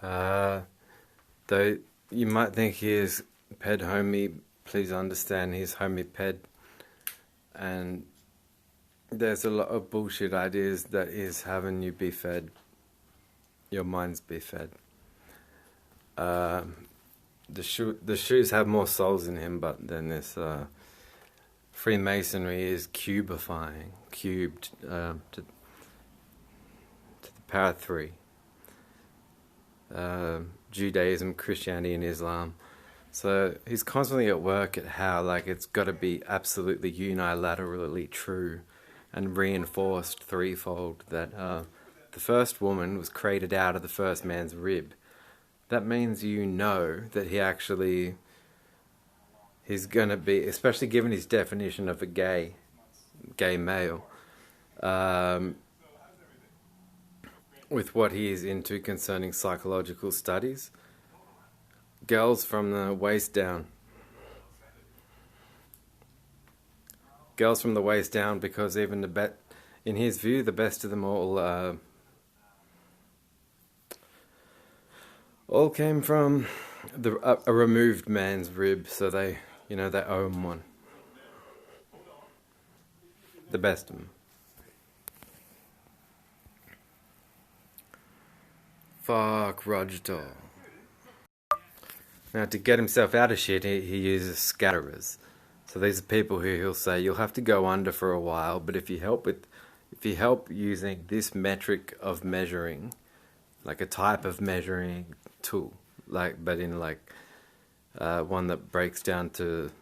Though you might think he is ped homie, please understand he's homie ped. And there's a lot of bullshit ideas that is having you be fed. Your minds be fed. The shoes have more souls in him, but then this Freemasonry is cubifying, cubed to the power 3. Judaism, Christianity, and Islam. So he's constantly at work at how like it's got to be absolutely unilaterally true and reinforced threefold that the first woman was created out of the first man's rib. That means you know that he's going to be, especially given his definition of a gay male, with what he is into concerning psychological studies. Girls from the waist down. Girls from the waist down, because even in his view, the best of them all came from a removed man's rib, so they own one. The best of them. Fuck Roger. Now, to get himself out of shit, he uses scatterers. So these are people who he'll say, you'll have to go under for a while, but if you help using this metric of measuring, like a type of measuring tool, but in one that breaks down to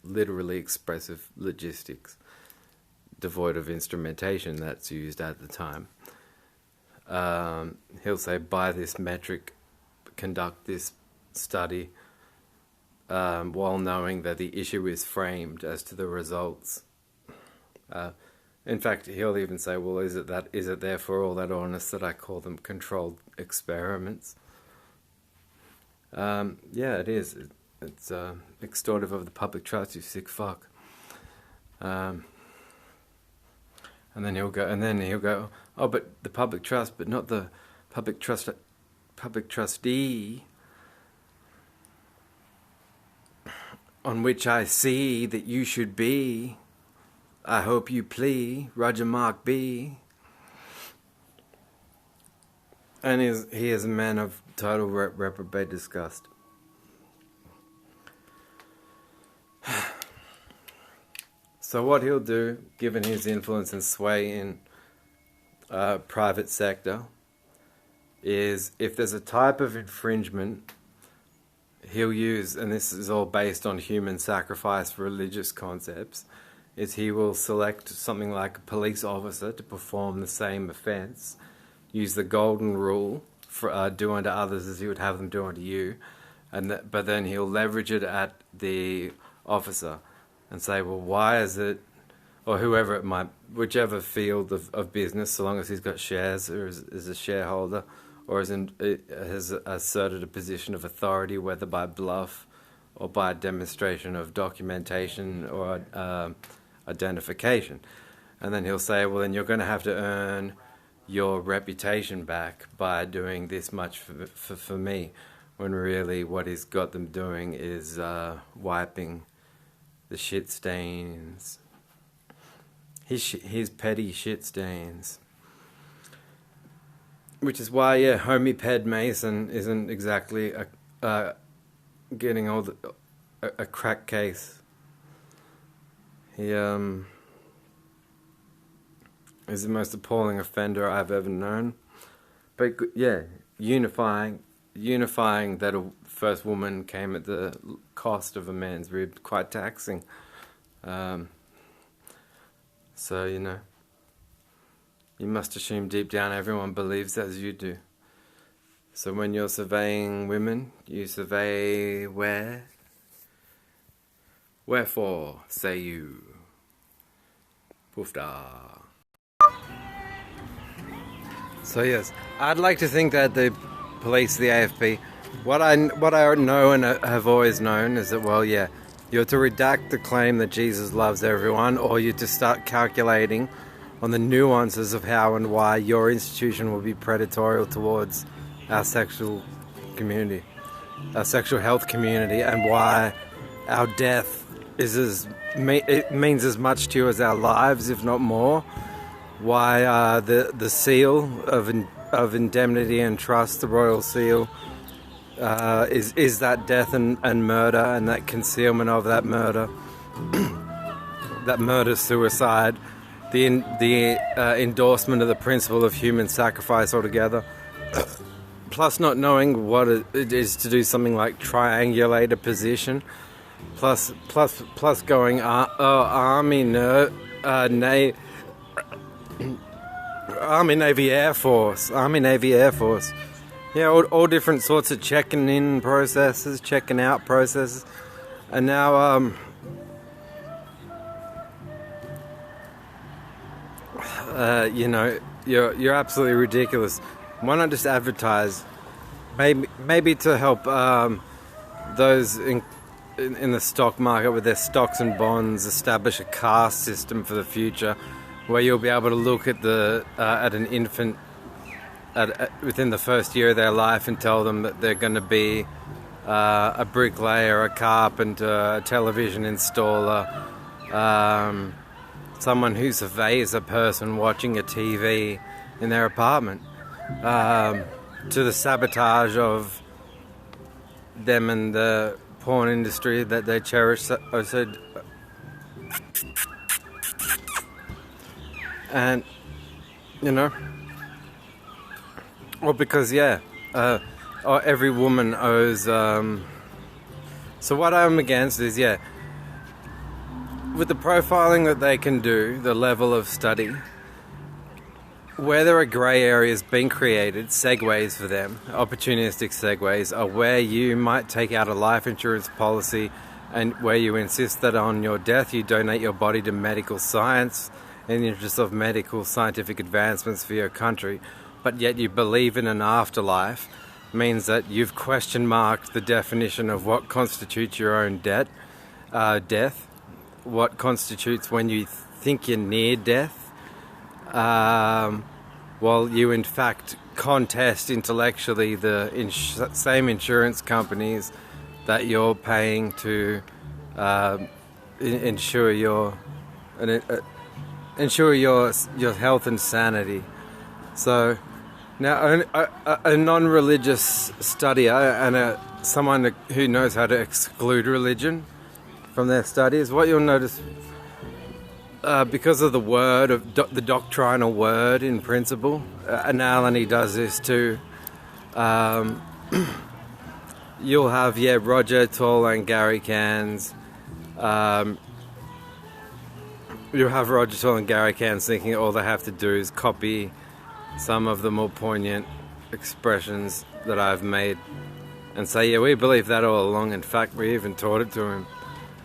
literally expressive logistics, devoid of instrumentation that's used at the time. He'll say, by this metric, conduct this study, while knowing that the issue is framed as to the results. In fact, he'll even say, well, is it therefore all that honest that I call them controlled experiments? Yeah, it is. It's extortive of the public trust, you sick fuck. And then he'll go, oh, but the public trust, but not the public trustee, on which I see that you should be. I hope you plea, Roger Mark B. And he is a man of total reprobate disgust. So what he'll do, given his influence and sway in private sector, is if there's a type of infringement, he'll use, and this is all based on human sacrifice religious concepts, is he will select something like a police officer to perform the same offence, use the golden rule for do unto others as he would have them do unto you, but then he'll leverage it at the officer and say, well, why is it, or whoever it might, whichever field of business, so long as he's got shares or is a shareholder, or has asserted a position of authority, whether by bluff or by demonstration of documentation or identification. And then he'll say, well, then you're going to have to earn your reputation back by doing this much for me, when really what he's got them doing is wiping the shit stains. His petty shit stains. Which is why, yeah, homie Ped Mason isn't exactly getting all a crack case. He is the most appalling offender I've ever known. But yeah, unifying that a first woman came at the cost of a man's rib, quite taxing. So, you must assume deep down everyone believes as you do. So when you're surveying women, you survey where? Wherefore, say you. Poofda. So yes, I'd like to think that the police, the AFP, what I know and have always known is that, well, yeah, you're to redact the claim that Jesus loves everyone, or you're to start calculating on the nuances of how and why your institution will be predatory towards our sexual community, our sexual health community, and why our death it means as much to you as our lives, if not more. Why the seal of indemnity and trust, the royal seal, is that death and murder, and that concealment of that murder, that murder-suicide, the endorsement of the principle of human sacrifice altogether, plus not knowing what it is to do something like triangulate a position, plus going Army, Navy, Air Force. Yeah, all different sorts of checking in processes, checking out processes, and now you're absolutely ridiculous. Why not just advertise? Maybe to help those in the stock market with their stocks and bonds establish a caste system for the future, where you'll be able to look at an infant within the first year of their life and tell them that they're going to be a bricklayer, a carpenter, a television installer, someone who surveys a person watching a TV in their apartment, to the sabotage of them and the porn industry that they cherish. And because every woman owes. So what I'm against is with the profiling that they can do, the level of study, where there are grey areas being created, segues for them, opportunistic segues, are where you might take out a life insurance policy and where you insist that on your death you donate your body to medical science in the interest of medical scientific advancements for your country, but yet you believe in an afterlife, means that you've question marked the definition of what constitutes your own death, what constitutes when you think you're near death, while you in fact contest intellectually the same insurance companies that you're paying to ensure your health and sanity. So now a non-religious studier and someone who knows how to exclude religion from their studies, what you'll notice, because of the word of the doctrinal word in principle, and Alanee does this too. You'll have Roger Toll and Gary Cairns. You'll have Roger Toll and Gary Cairns thinking all they have to do is copy some of the more poignant expressions that I've made and say, we believe that all along. In fact, we even taught it to him.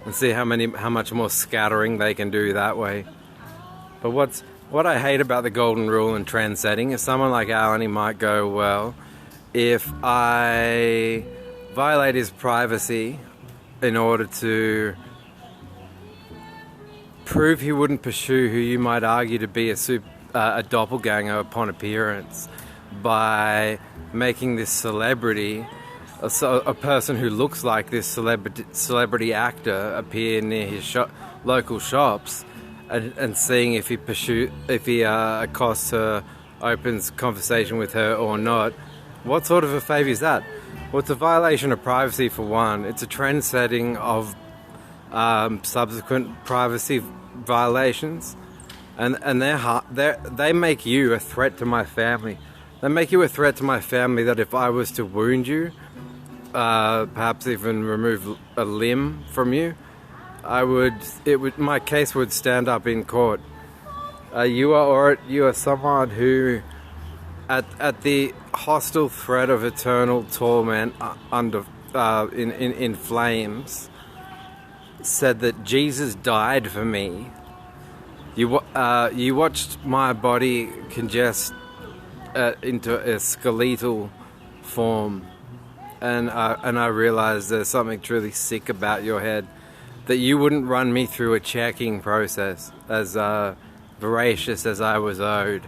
And see how much more scattering they can do that way. But what I hate about the golden rule and trend setting is someone like Alanee might go, well, if I violate his privacy in order to prove he wouldn't pursue who you might argue to be a doppelganger upon appearance by making this celebrity, a person who looks like this celebrity actor, appear near his local shops, and seeing if he accosts her, opens conversation with her or not. What sort of a favour is that? Well, it's a violation of privacy for one. It's a trend setting of subsequent privacy violations, and they make you a threat to my family. They make you a threat to my family that if I was to wound you, perhaps even remove a limb from you, my case would stand up in court. You are someone who, at the hostile threat of eternal torment in flames, said that Jesus died for me. You watched my body congest into a skeletal form. And I realised there's something truly sick about your head, that you wouldn't run me through a checking process as voracious as I was owed.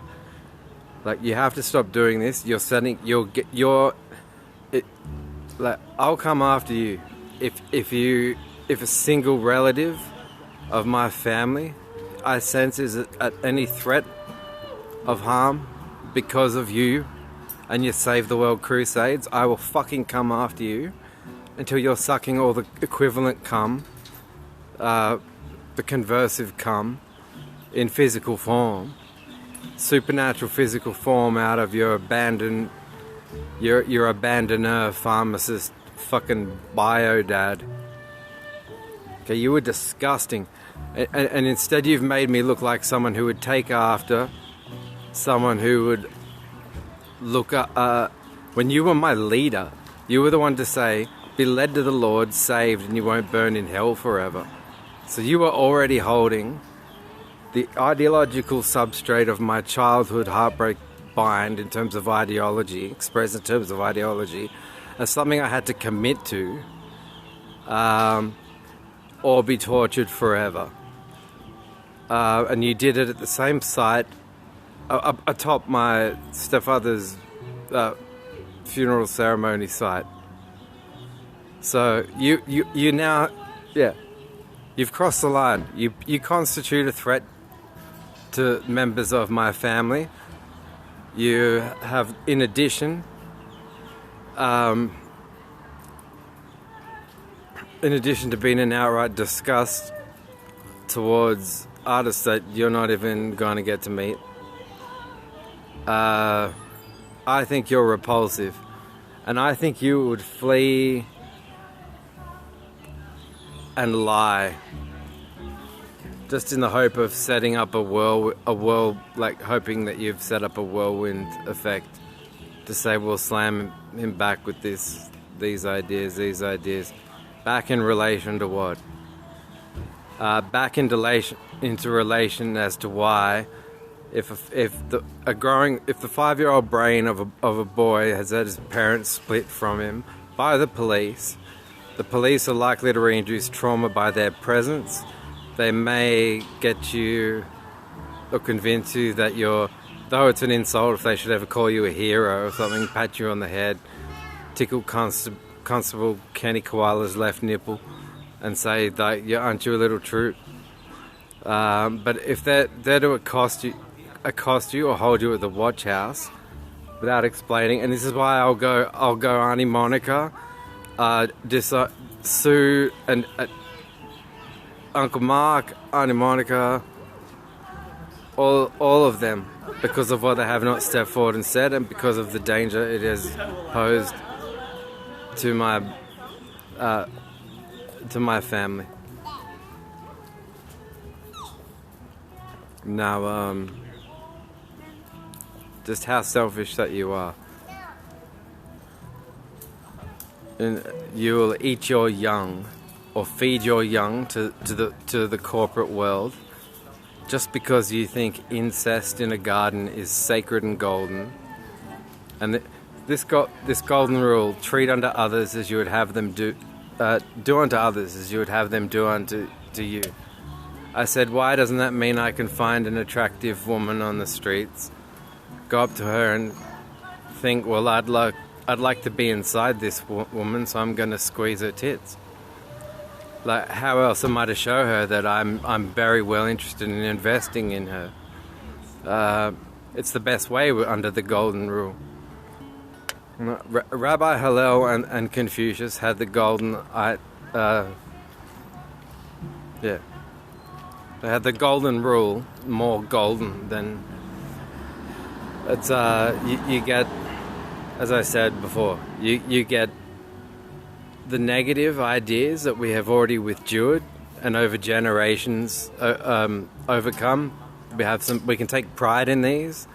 Like, you have to stop doing this. I'll come after you if a single relative of my family I sense is at any threat of harm because of you and your Save the World crusades. I will fucking come after you until you're sucking all the equivalent cum, the conversive cum, in physical form, supernatural physical form, out of your abandoner pharmacist fucking bio dad. Okay, you were disgusting, and instead you've made me look like someone who would take after, someone who would look up. When you were my leader, you were the one to say, be led to the Lord, saved, and you won't burn in hell forever. So you were already holding the ideological substrate of my childhood heartbreak bind in terms of ideology, expressed in terms of ideology, as something I had to commit to, or be tortured forever. And you did it at the same site, atop my stepfather's funeral ceremony site. So you now, yeah, you've crossed the line. You constitute a threat to members of my family. You have, in addition to being an outright disgust towards artists that you're not even going to get to meet, I think you're repulsive, and I think you would flee and lie just in the hope of setting up a world, like hoping that you've set up a whirlwind effect to say, we'll slam him back with these ideas. Back in relation to what? Back into relation as to why, if the 5-year-old brain of a boy has had his parents split from him by the police are likely to reintroduce trauma by their presence. They may get you or convince you that though it's an insult if they should ever call you a hero or something, pat you on the head, tickle Constable Kenny Koala's left nipple and say that, aren't you a little troop? But if they're to accost you or hold you at the watch house without explaining, and this is why I'll go Auntie Monica, Sue and Uncle Mark, Auntie Monica, all of them, because of what they have not stepped forward and said, and because of the danger it has posed to my family. Now, just how selfish that you are. And you will eat your young, or feed your young to the corporate world, just because you think incest in a garden is sacred and golden. And this golden rule: treat unto others as you would have them do unto others as you would have them do unto you. I said, why doesn't that mean I can find an attractive woman on the streets, go up to her and think, well, I'd like to be inside this woman, so I'm going to squeeze her tits? Like, how else am I to show her that I'm very well interested in investing in her? It's the best way under the golden rule. Rabbi Hillel and Confucius had the golden, they had the golden rule, more golden than it's. You get, as I said before, you get the negative ideas that we have already withdrew and over generations overcome. We can take pride in these.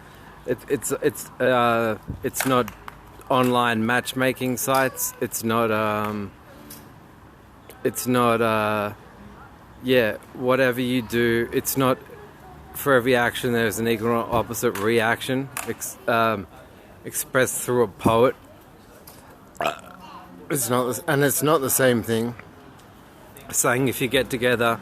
It's not online matchmaking sites. It's not whatever you do. It's not for every action there's an equal or opposite reaction expressed through a poet. It's not the same thing saying if you get together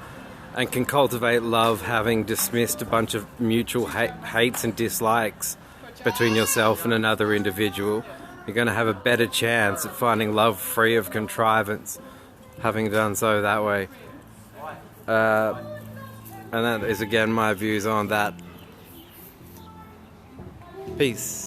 and can cultivate love, having dismissed a bunch of mutual hates and dislikes between yourself and another individual, you're going to have a better chance at finding love free of contrivance, having done so that way. And that is again my views on that. Peace.